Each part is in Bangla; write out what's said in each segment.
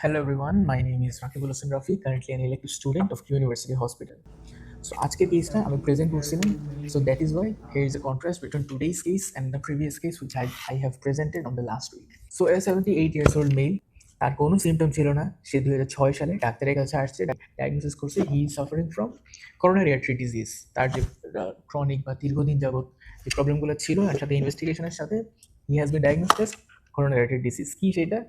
Hello everyone, my name is Rakibul Hossain Rafi, currently an elective student of Q University Hospital. So আজকে কেসটা আমি প্রেজেন্ট করছিলাম, so that is why here is a contrast between today's case and the previous case which I have presented on the last week. So a 78 years old male, তার কোনো সিমটম ছিল না, সে 2006 সালে ডাক্তারের কাছে আসছে, ডায়াগনোসিস করছে he is suffering from coronary artery disease. তার যে ক্রনিক বা দীর্ঘদিন যাবত যে প্রবলেমগুলো ছিল এর সাথে ইনভেস্টিগেশনের সাথে he has been diagnosed as coronary artery disease. কি সেটা?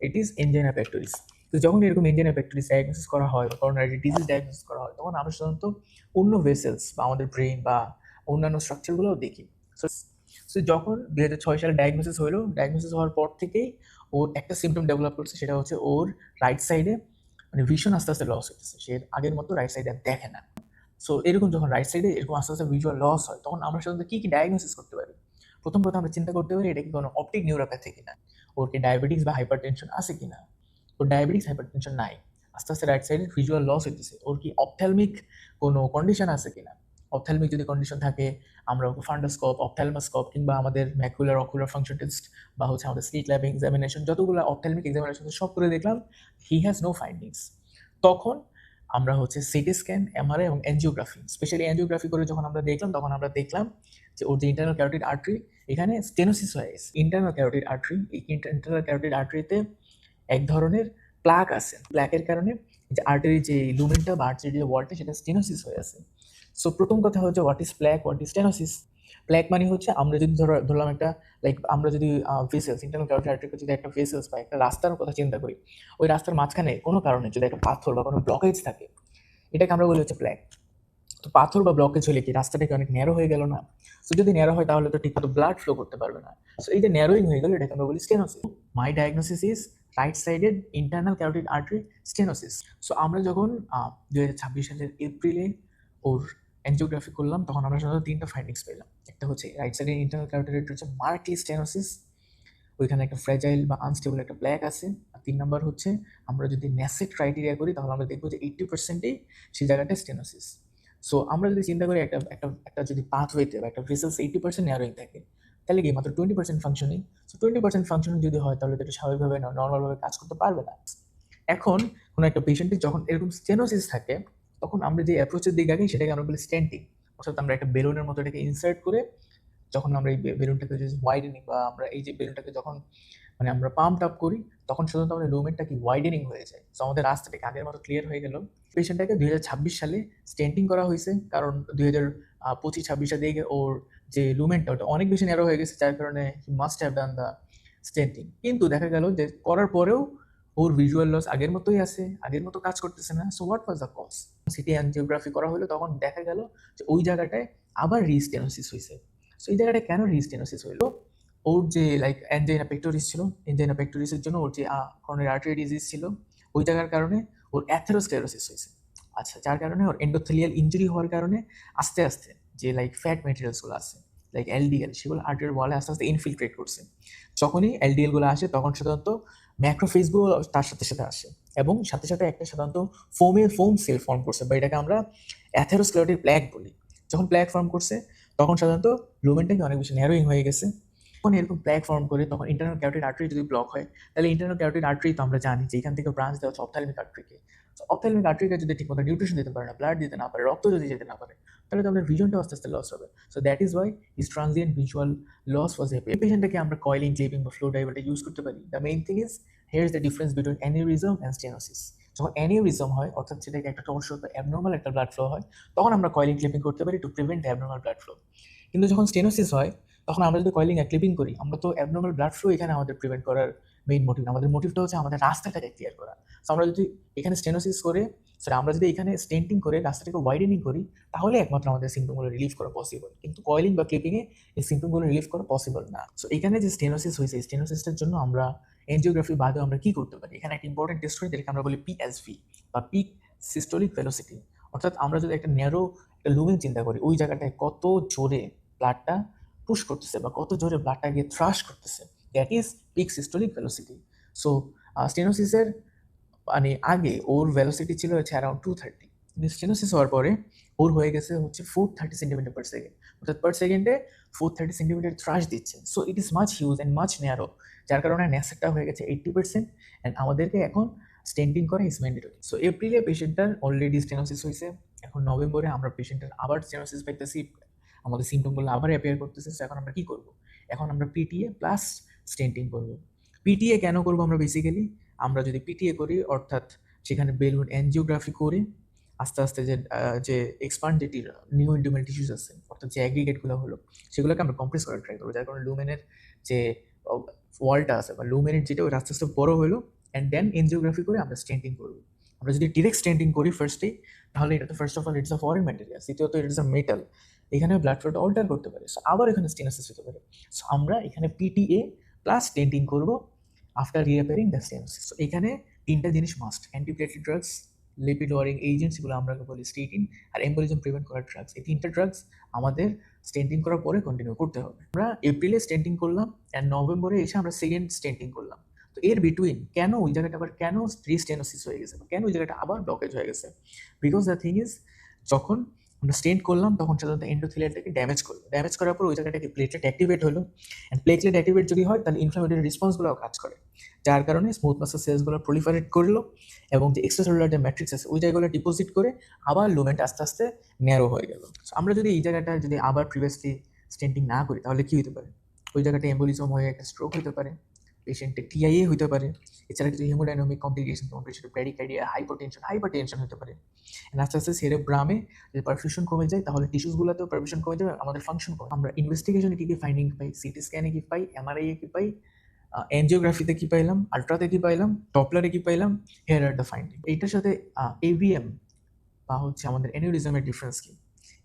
It is angina pectoris. তো যখন এরকম এনজাইনা পেক্টোরিস ডায়াগনোসিস করা হয় বা করোনারি ডিজিজ ডায়াগনোসিস করা হয়, তখন আমরা সাধারণত অন্য ভেসেলস বা আমাদের ব্রেন বা অন্যান্য স্ট্রাকচারগুলোও দেখি। সো সো যখন 2006 সালে ডায়াগনোসিস হলো, ডায়াগনোসিস হওয়ার পর থেকেই ওর একটা সিমটম ডেভেলপ করছে, সেটা হচ্ছে ওর রাইট সাইডে মানে ভিশন আস্তে আস্তে লস হইতেছে, সে আগের মতো রাইট সাইডে দেখে না। সো এরকম যখন রাইট সাইডে এরকম আস্তে আস্তে ভিজুয়াল লস হয়, তখন আমরা সাধারণত কী কী ডায়াগনোসিস করতে পারি? প্রথম কথা আমরা চিন্তা করতে পারি এটা কি কোনো অপটিক নিউরোপ্যাথি কিনা, ওর কি ডায়াবেটিস বা হাইপারটেনশন আছে কিনা। ওর ডায়াবেটিস হাইপারটেনশন নাই, আস্তে আস্তে রাইট সাইডে ভিজুয়াল লস হইতেছে, ওর কি অপথ্যালমিক কোনো কন্ডিশন আছে কিনা। অপথ্যালমিক যদি কন্ডিশন থাকে, আমরা ওকে ফান্ডাস্কোপ, অপথ্যালমাস্কোপ কিংবা আমাদের ম্যাকুলার অকুলার ফাংশন টেস্ট বা হচ্ছে আমাদের স্লিট ল্যাব এক্সামিনেশন, যতগুলো অপথ্যালমিক এক্সামিনেশন সব করে দেখলাম, হি হ্যাজ নো ফাইন্ডিংস। তখন আমরা হচ্ছে সিটি স্ক্যান, এমআরআই এবং এনজিওগ্রাফি, স্পেশালি এনজিওগ্রাফি করে যখন আমরা দেখলাম, তখন আমরা দেখলাম যে ওর যে ইন্টারনাল ক্যারোটিড আর্টারি এখানে স্টেনোসিস হয়ে গেছে। ইন্টারনাল ক্যারোটিড আর্টারি, এই ইন্টারনাল ক্যারোটিড আর্টারিতে এক ধরনের প্লাক আছে, প্লাকের কারণে যে আর্টারি যে লুমেনটা বা আর্টারি যে ওয়ালটা সেটা স্টেনোসিস হয়ে আছে। সো প্রথম কথা হচ্ছে what is plaque, what is stenosis. Plaque মানে হচ্ছে আমরা যদি ধরলাম একটা লাইক আমরা যদি ভেসেলস, ইন্টারনাল ক্যারোটিড আর্টারিকে যদি একটা ভেসেলস বা একটা রাস্তার কথা চিন্তা করি, ওই রাস্তার মাঝখানে কোনো কারণে যদি একটা পাথর বা কোনো ব্লকেজ থাকে, এটাকে আমরা বলি হচ্ছে প্ল্যাক। তো পাথর বা ব্লকেজ হলে কি রাস্তাটা কি অনেক ন্যারো হয়ে গেল না? সো যদি ন্যারো হয় তাহলে তো ঠিকমতো ব্লাড ফ্লো করতে পারবে না। সো এই যে ন্যারোইং হয়ে গেল, এটাকে আমরা বলি stenosis. My diagnosis is right sided internal carotid artery stenosis. So আমরা যখন 2026 সালের এপ্রিলে ওর এনজিওগ্রাফি করলাম, তখন আমরা সাধারণত তিনটা ফাইন্ডিংস পেলাম। একটা হচ্ছে রাইট সাইডের ইন্টারনাল ক্যারোটিড আর্টারি হচ্ছে মার্কলি স্টেনোসিস, ওইখানে একটা ফ্র্যাজাইল বা আনস্টেবল একটা প্ল্যাক আছে। আর 3 নাম্বার হচ্ছে আমরা যদি ন্যাসেট ক্রাইটেরিয়া করি, তাহলে আমরা দেখবো যে 80%ই সেই জায়গাটায় স্টেনোসিস। সো আমরা যদি চিন্তা করি একটা একটা একটা যদি পাথওয়েতে বা একটা ভেসেলস 80% ন্যারোইং থাকে, তাহলে কি মাত্র 20% ফাংশনিং। সো 20% ফাংশনিং যদি হয়, তাহলে তো এটা স্বাভাবিকভাবে নর্মালভাবে কাজ করতে পারবে না। এখন কোনো একটা পেশেন্টের যখন এরকম স্টেনোসিস থাকে, তখন আমরা যে অ্যাপ্রোচের দিকে আগাই সেটাকে আমরা বলি স্টেন্টিং। অর্থাৎ আমরা একটা বেলুনের মতো এটাকে ইনসার্ট করে যখন আমরা এই বেলুনটাকে যে ওয়াইডেনিং বা আমরা এই যে বেলুনটাকে যখন মানে আমরা পাম্প আপ করি, তখন সাধারণত আমাদের লুমেনটা কি ওয়াইডেনিং হয়ে যায়। সো আমাদের রাস্তাটাকে আগের মতো ক্লিয়ার হয়ে গেল। পেশেন্টটাকে 2026 সালে স্টেন্টিং করা হয়েছে, কারণ 2025-26 দিকে ওর যে লুমেনটা ওটা অনেক বেশি ন্যারো হয়ে গেছে, যার কারণে he must have done the stenting. কিন্তু দেখা গেল যে করার পরেও ওর ভিজুয়াল লস আগের মতোই আছে, আগের মতো কাজ করতেছে না। So what was the cause? CT angiography করা হলো, তখন দেখা গেল যে ওই জায়গাটায় আবার রিস্টেনোসিস হয়েছে। সো এই জায়গাটায় কেন রিস্টেনোসিস হইলো? ওর যে লাইক অ্যাঞ্জাইনা পেক্টোরিস ছিল, অ্যাঞ্জাইনা পেক্টোরিসের জন্য ওর যে করোনারি আর্টারি ডিজিজ ছিল, ওই জায়গার কারণে ওর অ্যাথেরোস্ক্লেরোসিস হয়েছে। আচ্ছা, যার কারণে ওর এন্ডোথেলিয়াল ইনজুরি হওয়ার কারণে আস্তে আস্তে যে লাইক ফ্যাট মেটেরিয়ালসগুলো আছে লাইক এলডিএল, সেগুলো আর্টারির ওয়ালে আস্তে আস্তে ইনফিলট্রেট করছে। যখনই এলডিএলগুলো আসে, তখন সাধারণত ম্যাক্রোফেজগুলো তার সাথে সাথে আসে এবং সাথে সাথে একটা সাধারণত ফোম সেল ফর্ম করছে, বা এটাকে আমরা অ্যাথেরোস্ক্লেরোটিক প্ল্যাক বলি। যখন প্ল্যাক ফর্ম করছে, তখন সাধারণত লুমেনটা অনেক বেশি ন্যারোইং হয়ে গেছে। যখন এরকম প্ল্যাক ফর্ম করে, তখন ইন্টারনাল ক্যারোটিড আর্টারি যদি ব্লক হয়, তাহলে ইন্টারনাল ক্যারোটিড আর্টারি তো আমরা জানি যে এখান থেকে ব্রাঞ্চ দেওয়া হচ্ছে অপথ্যালমিক আর্টারিকে। অপথ্যালমিক আর্টারিকে যদি ঠিকমতো নিউট্রিশন দিতে পারে না, ব্লাড দিতে না পারে, রক্ত যদি যেতে না পারে, তাহলে তো আমাদের ভিশনটা আস্তে আস্তে লস হবে। So that is why is transient visual loss was happen. এই পেশেন্টটাকে আমরা কয়েলিং, ক্লিপিং বা ফ্লো ডাইভার্টার ইউজ করতে পারি। The main thing is here is the difference between aneurysm and stenosis. যখন অ্যানিউরিজম হয়, অর্থাৎ সেটাকে একটা টর্সন বা অ্যাবনর্মাল একটা ব্লাড ফ্লো হয়, তখন আমরা কয়েলিং, ক্লিপিং করতে পারি to prevent abnormal blood flow. কিন্তু যখন স্টেনোসিস হয়, তখন আমরা যদি কয়েলিং আর ক্লিপিং করি, আমরা তো অ্যাবনর্মাল ব্লাড ফ্লো এখানে আমাদের প্রিভেন্ট করার মেইন মোটিভ। আমাদের মোটিভটা হচ্ছে আমাদের রাস্তাটাকে ক্লিয়ার করা। সো আমরা যদি এখানে স্টেনোসিস করে, সরি আমরা যদি এখানে স্টেন্টিং করে রাস্তাটাকে ওয়াইডেনিং করি, তাহলে একমাত্র আমাদের সিম্পটমগুলো রিলিভ করা পসিবল। কিন্তু কয়েলিং বা ক্লিপিংয়ে এই সিম্পটমগুলো রিলিভ করা পসিবল না। সো এখানে যে স্টেনোসিস হয়েছে, স্টেনোসিসটার জন্য আমরা এনজিওগ্রাফি বাদেও আমরা কি করতে পারি? এখানে একটা ইম্পর্টেন্ট টেস্ট করি, যেটাকে আমরা বলি পিএসভি বা পিক সিস্টোলিক ভেলোসিটি। অর্থাৎ আমরা যদি একটা ন্যারো একটা লুমেন চিন্তা করি, ওই জায়গাটায় কত জোরে ব্লাডটা পুশ করতেছে বা কত জোরে ব্লাডটা গিয়ে থ্রাশ করতেছে, that is peak systolic velocity. So স্টেনোসিসের মানে আগে ওর ভেলোসিটি ছিল হচ্ছে অ্যারাউন্ড 230, কিন্তু স্টেনোসিস হওয়ার পরে ওর হয়ে গেছে হচ্ছে 430 সেন্টিমিটার পার সেকেন্ড, অর্থাৎ পার সেকেন্ডে 430 সেন্টিমিটার থ্রাশ দিচ্ছে। So it is much huge and much narrow, যার কারণে ন্যাসেটটা হয়ে গেছে 80%। অ্যান্ড আমাদেরকে এখন স্টেন্টিং করা ইজ ম্যান্ডেটরি। সো এপ্রিলে পেশেন্টটার অলরেডি স্টেনোসিস হয়েছে, এখন নভেম্বরে আমরা পেশেন্টের আবার স্টেনোসিস পাইতেছি, আমাদের সিমটমগুলো আবার অ্যাপিয়ার করতেছে। সো এখন আমরা কী করবো? এখন আমরা পিটিএ প্লাস স্টেন্টিং করবো। পিটিএ কেন করবো আমরা? বেসিক্যালি আমরা যদি পিটিএ করি, অর্থাৎ সেখানে বেলুন এনজিওগ্রাফি করে আস্তে আস্তে যে এক্সপান্ড যে নিউ ইন্টিমেল টিস্যুস আছে, অর্থাৎ যে অ্যাগ্রিগেটগুলো হলো, সেগুলোকে আমরা কম্প্রেস করার ট্রাই করবো, যার কারণে লুমেনের যে ওয়ালটা আছে বা লুমেনের যেটা, ওই আস্তে আস্তে বড় হলো। অ্যান্ড দেন এনজিওগ্রাফি করে আমরা স্টেন্টিং করবো। আমরা যদি ডিরেক্ট স্টেন্টিং করি ফার্স্টে, তাহলে এটা তো first of all it's a foreign material, দ্বিতীয়ত ইটস আ মেটাল, এখানে ব্লাড ফ্লোটা অল্টার করতে পারে। সো আবার এখানে স্টেনোসিস হতে পারে। সো আমরা এখানে পিটিএ প্লাস স্টেন্টিং করবো আফটার রিঅ্যাপিয়ারিং দ্য স্টেনোসিস। সো এখানে তিনটা জিনিস must: antiplatelet drugs, lipid lowering agents, এগুলো আমরা বলি স্টেটিন, আর এম্বোলিজম প্রিভেন্ট করার ড্রাগস। এই তিনটা ড্রাগস আমাদের স্টেন্টিং করার পরে কন্টিনিউ করতে হবে। আমরা এপ্রিলে স্টেন্টিং করলাম অ্যান্ড নভেম্বরে এসে আমরা সেকেন্ড স্টেন্টিং করলাম। তো এর বিটুইন কেন ওই জায়গাটা আবার কেন রিস্টেনোসিস হয়ে গেছে, কেন ওই জায়গাটা আবার ব্লকেজ হয়ে গেছে? বিকজ দ্য থিং ইজ, যখন আমরা স্টেন্ট করলাম তখন সাধারণত এন্ডোথেলিয়ালটাকে ড্যামেজ করলো, ড্যামেজ করার পর ওই জায়গাটাকে প্লেটলেট অ্যাক্টিভেট হলো। অ্যান্ড প্লেটলেট অ্যাক্টিভেট যদি হয়, তাহলে ইনফ্লামেটরি রেসপন্সগুলোও কাজ করে, যার কারণে স্মুথ মাসেল সেলসগুলো প্রলিফারেট করলো এবং যে এক্সট্রাসেলুলার যে ম্যাট্রিক্স আছে ওই জায়গাগুলো ডিপোজিট করে আবার লুমেন্ট আস্তে আস্তে ন্যারো হয়ে গেল। আমরা যদি এই জায়গাটা যদি আবার প্রিভিয়াসলি স্টেন্টিং না করি, তাহলে কী হতে পারে? ওই জায়গাটা এম্বোলিজম হয়ে একটা স্ট্রোক হতে পারে, পেশেন্টের টিআইএ হতে পারে, এছাড়া কিছু হিমোডাইনামিক কমপ্লিকেশন, যেমন পেশেন্টের ব্র্যাডিকার্ডিয়া, হাইপারটেনশন হতে পারে। আস্তে আস্তে সেরেব্রামে যদি পারফিউশন কমে যায়, তাহলে টিস্যুসগুলোতেও পারফিউশন কমে যাবে, আমাদের ফাংশন কমে। আমরা ইনভেস্টিগেশনে কী কী ফাইন্ডিং পাই? সিটি স্ক্যানে কী পাই, এমআরআইয়ে কী পাই, এনজিওগ্রাফিতে কী পাইলাম, আলট্রাতে কী পাইলাম, ডপলারে কী পাইলাম, হেয়ার আর দ্য ফাইন্ডিং। এইটার সাথে এভিএম বা হচ্ছে আমাদের অ্যানিউরিজমের ডিফারেন্স কী?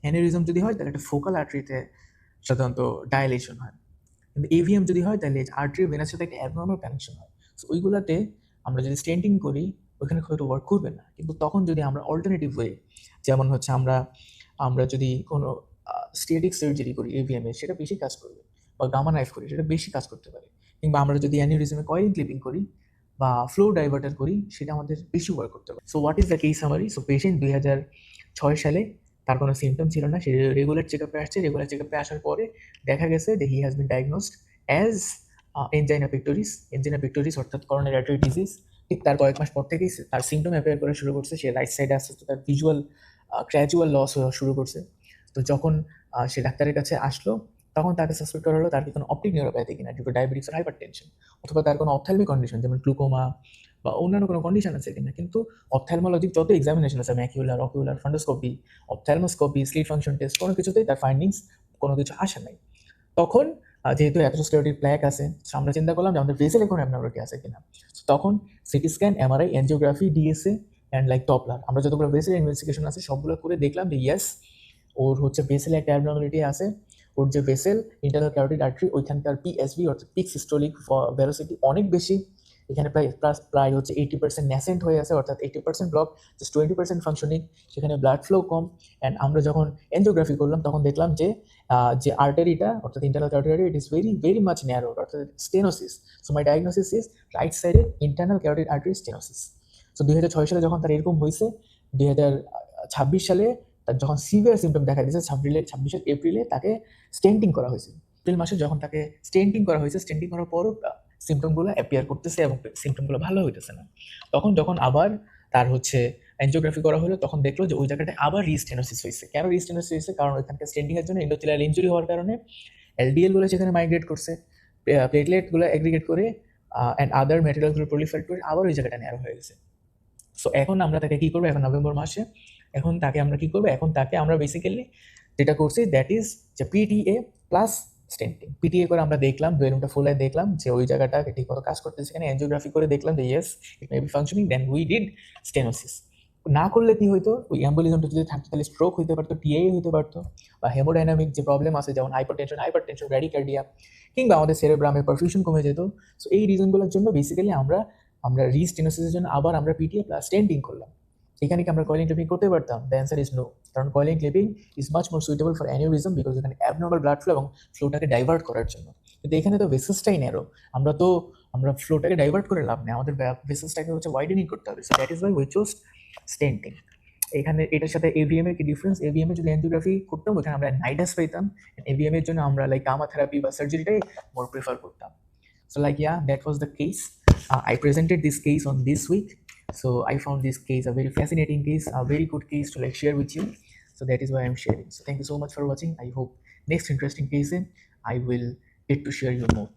অ্যানিউরিজম যদি হয়, তাহলে একটা ফোকাল আর্টারিতে সাধারণত ডায়ালেশন হয়, কিন্তু এভিএম যদি হয়, তাহলে আর্টারি ভেনার সাথে একটা অ্যাবনর্মাল কানেকশন হয়। সো ওইগুলোতে আমরা যদি স্টেন্টিং করি, ওইখানে হয়তো ওয়ার্ক করবে না। কিন্তু তখন যদি আমরা অল্টারনেটিভ ওয়ে, যেমন হচ্ছে আমরা যদি কোনো স্টেটিক সার্জারি করি এভিএমে, সেটা বেশি কাজ করবে, বা গামা নাইফ করি, সেটা বেশি কাজ করতে পারে। কিংবা আমরা যদি অ্যানিউরিজমে কয়েলিং ক্লিপিং করি বা ফ্লো ডাইভার্টার করি, সেটা আমাদের বেশি ওয়ার্ক করতে পারে। So what is the case summary? So patient 2006 সালে তার কোনো সিমটম ছিল না, সে রেগুলার চেক আপে আসছে। রেগুলার চেক আপে আসার পরে দেখা গেছে যে he has been diagnosed as angina pectoris. Angina pectoris অর্থাৎ করোনারি আর্টারি ডিজিজ। ঠিক তার কয়েক মাস পর থেকেই তার সিমটম অ্যাপিয়ার করা শুরু করছে। সে রাইট সাইডে আস্তে আস্তে তার ভিজুয়াল গ্র্যাজুয়াল লস হওয়া শুরু করছে। তো যখন সে ডাক্তারের কাছে আসলো, তখন তাকে সাসপেক্ট করা হলো তার কি কোনো অপটিক নিউরোপ্যাথি কিনা, ডিউ টু ডায়াবেটিস আর হাইপারটেনশন, অথবা তার কোনো অপথ্যালমিক কন্ডিশন যেমন গ্লুকোমা বা অন্যান্য কোনো কন্ডিশন আছে কিনা। কিন্তু অপথ্যালমোলজিক যত এক্সামিনেশন আছে, macular, ocular, fundoscopy, ophthalmoscopy, slit function test, কোনো কিছুতেই তার ফাইন্ডিংস কোনো কিছু আসে নাই। তখন যেহেতু অ্যাথেরোস্ক্লেরোটিক প্ল্যাক আছে, আমরা চিন্তা করলাম যে আমাদের ভেসেলে কোনো অ্যাবনর্মালিটি আছে কিনা। তখন CT scan, MRI, angiography, DSA and like Doppler, আমরা যতগুলো ভেসেল ইনভেস্টিগেশন আছে সবগুলো করে দেখলাম যে ইয়েস, ওর হচ্ছে ভেসেলে একটা অ্যাবনর্মালিটি আছে। ওর যে ভেসেল, ইন্টারনাল ক্যারোটিড আর্টারি, ওইখানকার পিএসভি অর্থাৎ পিক সিস্টোলিক ভেলোসিটি অনেক বেশি। এখানে প্রায় হচ্ছে 80% ন্যাসেন্ট হয়ে আছে, অর্থাৎ 80% ব্লক, জাস্ট 20% ফাংশনিং। সেখানে ব্লাড ফ্লো কম। অ্যান্ড আমরা যখন এনজিওগ্রাফি করলাম, তখন দেখলাম যে যে আর্টারিটা অর্থাৎ internal carotid artery, it is very very much narrow, অর্থাৎ stenosis. So my diagnosis is right সাইডে internal carotid artery stenosis. So 2006 সালে যখন তার এরকম হয়েছে, 2026 সালে তার যখন সিভিয়ার সিমটম দেখা দিয়েছে, 26 এপ্রিলে তাকে স্টেন্টিং করা হয়েছে। এপ্রিল মাসে যখন তাকে স্টেন্টিং করা হয়েছে, স্টেন্টিং করার পরও সিমটমগুলো অ্যাপিয়ার করতেছে এবং সিমটমগুলো ভালো হইতেছে না। তখন যখন আবার তার হচ্ছে এনজিওগ্রাফি করা হলো, তখন দেখলো যে ওই জায়গাটায় আবার রিস্টেনোসিস হয়েছে। কেন রিস্টেনোসিস হয়েছে? কারণ ওইখানকার স্টেন্টিংয়ের জন্য এন্ডোথেলিয়াল ইনজুরি হওয়ার কারণে এলডিএলগুলো সেখানে মাইগ্রেট করছে, প্লেটলেটগুলো অ্যাগ্রিগেট করে অ্যান্ড আদার ম্যাটেরিয়ালগুলো প্রলিফারেট করে আবার ওই জায়গাটা ন্যারো হয়ে গেছে। সো এখন আমরা তাকে কী করবো? এখন নভেম্বর মাসে এখন তাকে আমরা কী করবো? এখন তাকে আমরা বেসিক্যালি যেটা করছি, দ্যাট ইজ যে পিটিএ প্লাস স্টেন্টিং। পিটিএ করে আমরা দেখলাম, বেলুনটা ফুলায় দেখলাম যে ওই জায়গাটা ঠিক মতো কাজ করতেছে, সেখানে এনজিওগ্রাফি করে দেখলাম যে yes, it may be functioning, then we did stenosis. না করলে কি হইতো? ওই অ্যাম্বুলিজমটা যদি থাকতো, তাহলে স্ট্রোক হইতে পারতো, টিআই হইতে পারতো, বা হেমোডাইনামিক যে প্রবলেম আছে যেমন হাইপারটেনশন, ব্র্যাডিকার্ডিয়া, কিংবা আমাদের সেরেব্রামে পারফিউশন কমে যেত। সো এই রিজনগুলোর জন্য বেসিক্যালি আমরা রিস্টেনোসিসের জন্য আবার আমরা পিটিএ প্লাস স্টেন্টিং করলাম। এখানে কি আমরা কয়েলিং ক্লিপিং করতে পারতাম? দ্য অ্যান্সার ইজ নো, কারণ coiling clipping is much more suitable for aneurysm, because এখানে অ্যাবনর্মাল ব্লাড ফ্লো এবং ফ্লোটাকে ডাইভার্ট করার জন্য। কিন্তু এখানে তো ভেসেলসটাই ন্যারো, আমরা ফ্লোটাকে ডাইভার্ট করে লাভ নেই, আমাদের ভেসেলসটাকে হচ্ছে ওয়াইডেনিং করতে হবে। So that is why we chose stenting. এখানে এটার সাথে এভিএম এর কি ডিফারেন্স, এভিএম এর যদি এনজিওগ্রাফি করতাম ওখানে আমরা নাইডাস পেতাম, এভিএম এর জন্য আমরা লাইক গামা থেরাপি বা সার্জারিটাই মোর প্রেফার করতাম। So like yeah, that was the case. I presented this case on this week, so I found this case a very fascinating case, a very good case to like share with you. So that is why I'm sharing. So thank you so much for watching. I hope next interesting case I will get to share you more.